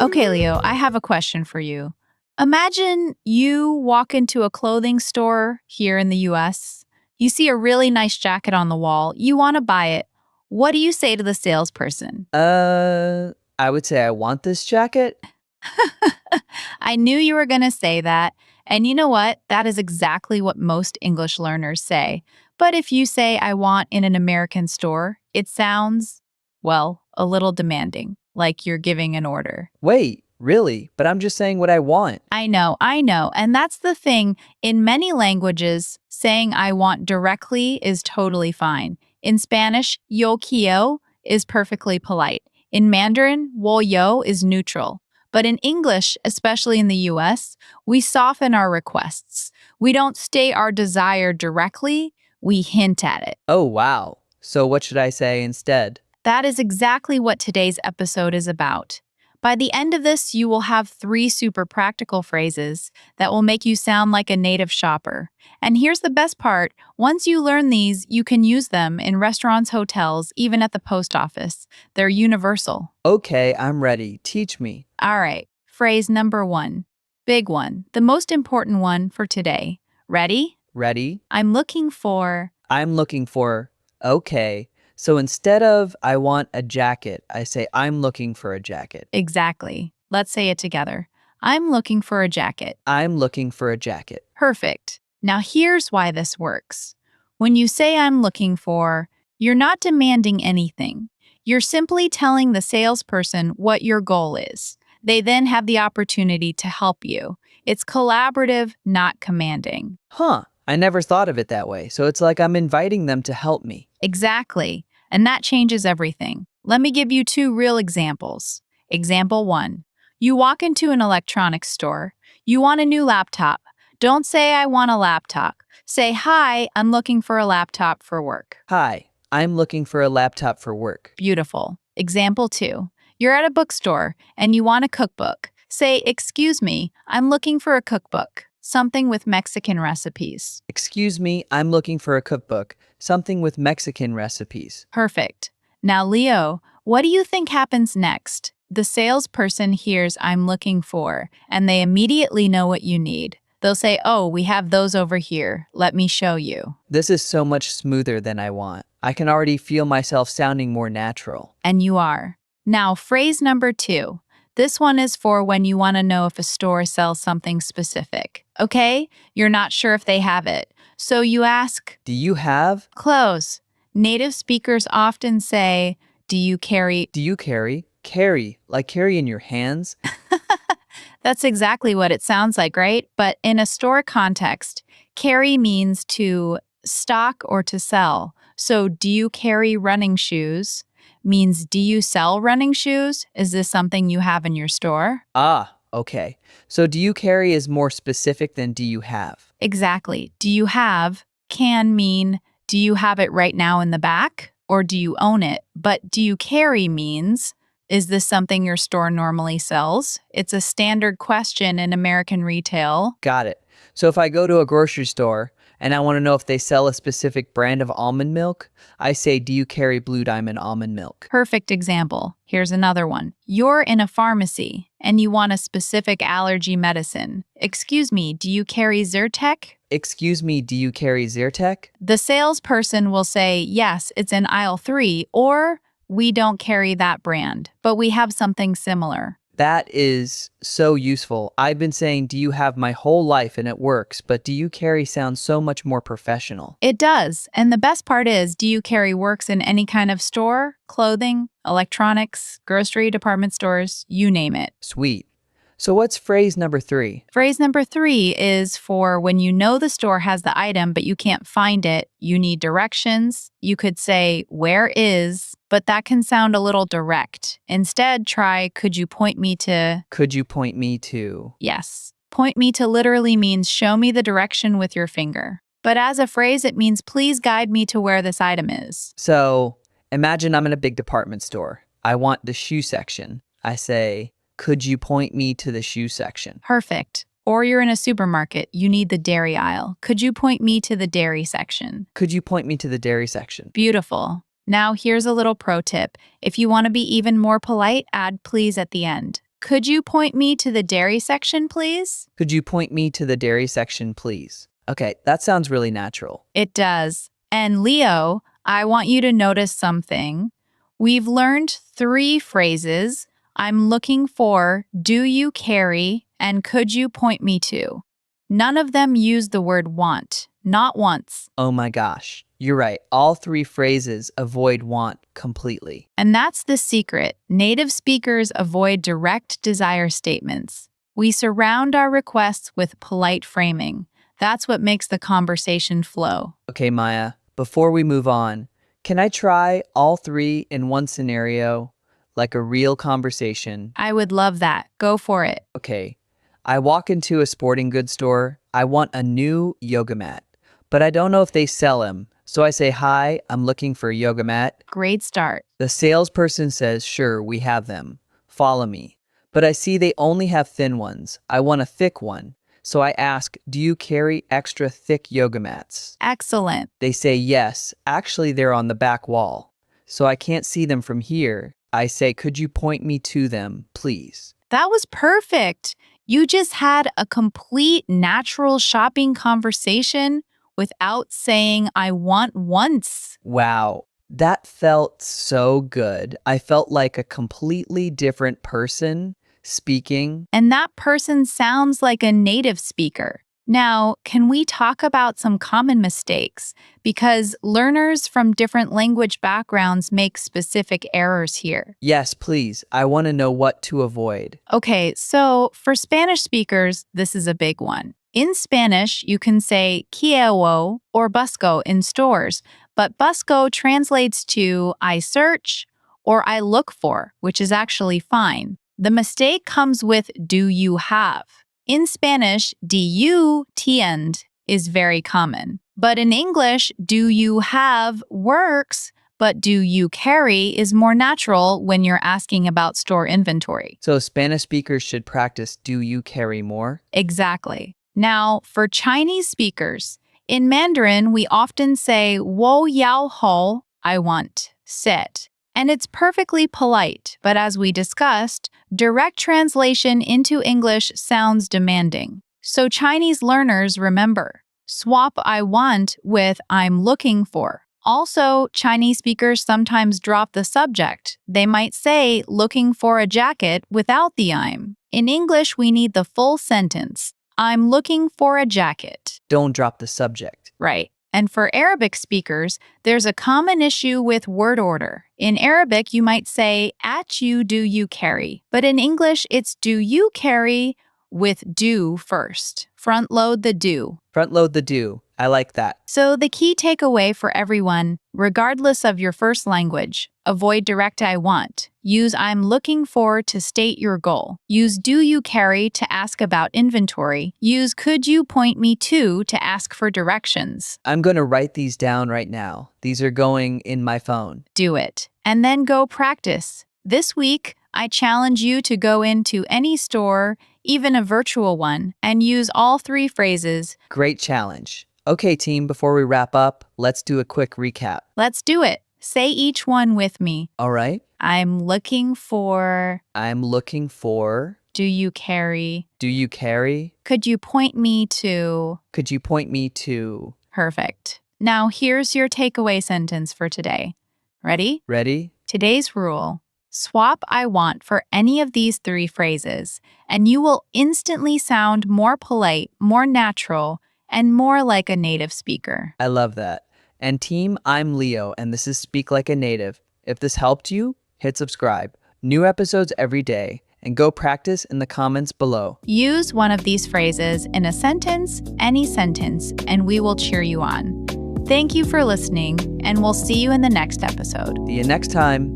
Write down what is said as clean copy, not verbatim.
Okay, Leo, I have a question for you. Imagine you walk into a clothing store here in the US. You see a really nice jacket on the wall. You want to buy it. What do you say to the salesperson? I would say I want this jacket. I knew you were going to say that. And you know what? That is exactly what most English learners say. But if you say, I want in an American store, it sounds, well, a little demanding, like you're giving an order. Wait, really? But I'm just saying what I want. I know. And that's the thing. In many languages, saying I want directly is totally fine. In Spanish, yo quiero is perfectly polite. In Mandarin, wo yo is neutral. But in English, especially in the US, we soften our requests. We don't state our desire directly, we hint at it. Oh, wow. So what should I say instead? That is exactly what today's episode is about. By the end of this, you will have 3 super practical phrases that will make you sound like a native shopper. And here's the best part, once you learn these, you can use them in restaurants, hotels, even at the post office. They're universal. Okay, I'm ready. Teach me. All right, phrase number 1. Big one, the most important one for today. Ready? Ready? I'm looking for. I'm looking for. Okay. So instead of I want a jacket, I say I'm looking for a jacket. Exactly. Let's say it together. I'm looking for a jacket. I'm looking for a jacket. Perfect. Now here's why this works. When you say I'm looking for, you're not demanding anything. You're simply telling the salesperson what your goal is. They then have the opportunity to help you. It's collaborative, not commanding. Huh. I never thought of it that way. So it's like I'm inviting them to help me. Exactly. And that changes everything. Let me give you 2 real examples. Example 1. You walk into an electronics store. You want a new laptop. Don't say, I want a laptop. Say, hi, I'm looking for a laptop for work. Hi, I'm looking for a laptop for work. Beautiful. Example 2. You're at a bookstore and you want a cookbook. Say, excuse me, I'm looking for a cookbook. Something with Mexican recipes. Excuse me, I'm looking for a cookbook. Something with Mexican recipes. Perfect. Now, Leo, what do you think happens next? The salesperson hears I'm looking for, and they immediately know what you need. They'll say, oh, we have those over here. Let me show you. This is so much smoother than I want. I can already feel myself sounding more natural. And you are. Now, phrase number 2. This one is for when you want to know if a store sells something specific. Okay? You're not sure if they have it. So you ask, Do you have? close. Native speakers often say, do you carry? Do you carry? Carry, like carry in your hands? That's exactly what it sounds like, right? But in a store context, carry means to stock or to sell. So, do you carry running shoes? Means, do you sell running shoes? Is this something you have in your store? Ah, okay. So do you carry is more specific than do you have? Exactly. Do you have can mean, do you have it right now in the back or do you own it? But do you carry means, is this something your store normally sells? It's a standard question in American retail. Got it. So if I go to a grocery store and I want to know if they sell a specific brand of almond milk, I say, do you carry Blue Diamond almond milk? Perfect example. Here's another one. You're in a pharmacy and you want a specific allergy medicine. Excuse me, do you carry Zyrtec? Excuse me, do you carry Zyrtec? The salesperson will say, yes, it's in aisle 3, or we don't carry that brand, but we have something similar. That is so useful. I've been saying, do you have my whole life and it works, but do you carry sounds so much more professional. It does. And the best part is, do you carry works in any kind of store, clothing, electronics, grocery, department stores, you name it. Sweet. So what's phrase number 3? Phrase number 3 is for when you know the store has the item, but you can't find it, you need directions. You could say, where is, but that can sound a little direct. Instead, try, could you point me to? Could you point me to? Yes. Point me to literally means show me the direction with your finger. But as a phrase, it means please guide me to where this item is. So imagine I'm in a big department store. I want the shoe section. I say, could you point me to the shoe section? Perfect. Or you're in a supermarket, you need the dairy aisle. Could you point me to the dairy section? Could you point me to the dairy section? Beautiful. Now here's a little pro tip. If you want to be even more polite, add please at the end. could you point me to the dairy section, please? Could you point me to the dairy section, please? Okay, that sounds really natural. It does. And Leo, I want you to notice something. We've learned 3 phrases. I'm looking for, do you carry, and could you point me to? None of them use the word want, not once. Oh my gosh, you're right. All 3 phrases avoid want completely. And that's the secret. Native speakers avoid direct desire statements. We surround our requests with polite framing. That's what makes the conversation flow. Okay, Maya, before we move on, can I try all 3 in one scenario, like a real conversation? I would love that. Go for it. Okay, I walk into a sporting goods store. I want a new yoga mat, but I don't know if they sell them. So I say, hi, I'm looking for a yoga mat. Great start. The salesperson says, sure, we have them. Follow me. But I see they only have thin ones. I want a thick one. So I ask, do you carry extra thick yoga mats? Excellent. They say yes. Actually, they're on the back wall. So I can't see them from here. I say, could you point me to them, please? That was perfect. You just had a complete natural shopping conversation without saying, I want once. Wow, that felt so good. I felt like a completely different person speaking. And that person sounds like a native speaker. Now, can we talk about some common mistakes? Because learners from different language backgrounds make specific errors here. Yes, please. I want to know what to avoid. Okay, so for Spanish speakers, this is a big one. In Spanish, you can say quiero or busco in stores, but busco translates to I search or I look for, which is actually fine. The mistake comes with do you have. In Spanish, do you tiend is very common. But in English, do you have works, but do you carry is more natural when you're asking about store inventory. So Spanish speakers should practice do you carry more? Exactly. Now, for Chinese speakers, in Mandarin, we often say 我要好, I want, sit. And it's perfectly polite, but as we discussed, direct translation into English sounds demanding. So Chinese learners remember, swap I want with I'm looking for. Also, Chinese speakers sometimes drop the subject. They might say looking for a jacket without the I'm. In English, we need the full sentence. I'm looking for a jacket. Don't drop the subject. Right. And for Arabic speakers, there's a common issue with word order. In Arabic, you might say, at you do you carry. But in English, it's do you carry with do first. Front load the do. Front load the do. I like that. So the key takeaway for everyone, regardless of your first language, avoid direct I want. Use I'm looking for to state your goal. Use do you carry to ask about inventory. Use could you point me to ask for directions. I'm going to write these down right now. These are going in my phone. Do it. And then go practice. This week, I challenge you to go into any store, even a virtual one, and use all 3 phrases. Great challenge. Okay, team, before we wrap up, let's do a quick recap. Let's do it. Say each one with me. All right. I'm looking for. I'm looking for. Do you carry? Do you carry? Could you point me to? Could you point me to? Perfect. Now here's your takeaway sentence for today. Ready? Ready? Today's rule. Swap I want for any of these 3 phrases, and you will instantly sound more polite, more natural, and more like a native speaker. I love that. And team, I'm Leo, and this is Speak Like a Native. If this helped you, hit subscribe. New episodes every day, and go practice in the comments below. Use one of these phrases in a sentence, any sentence, and we will cheer you on. Thank you for listening, and we'll see you in the next episode. See you next time.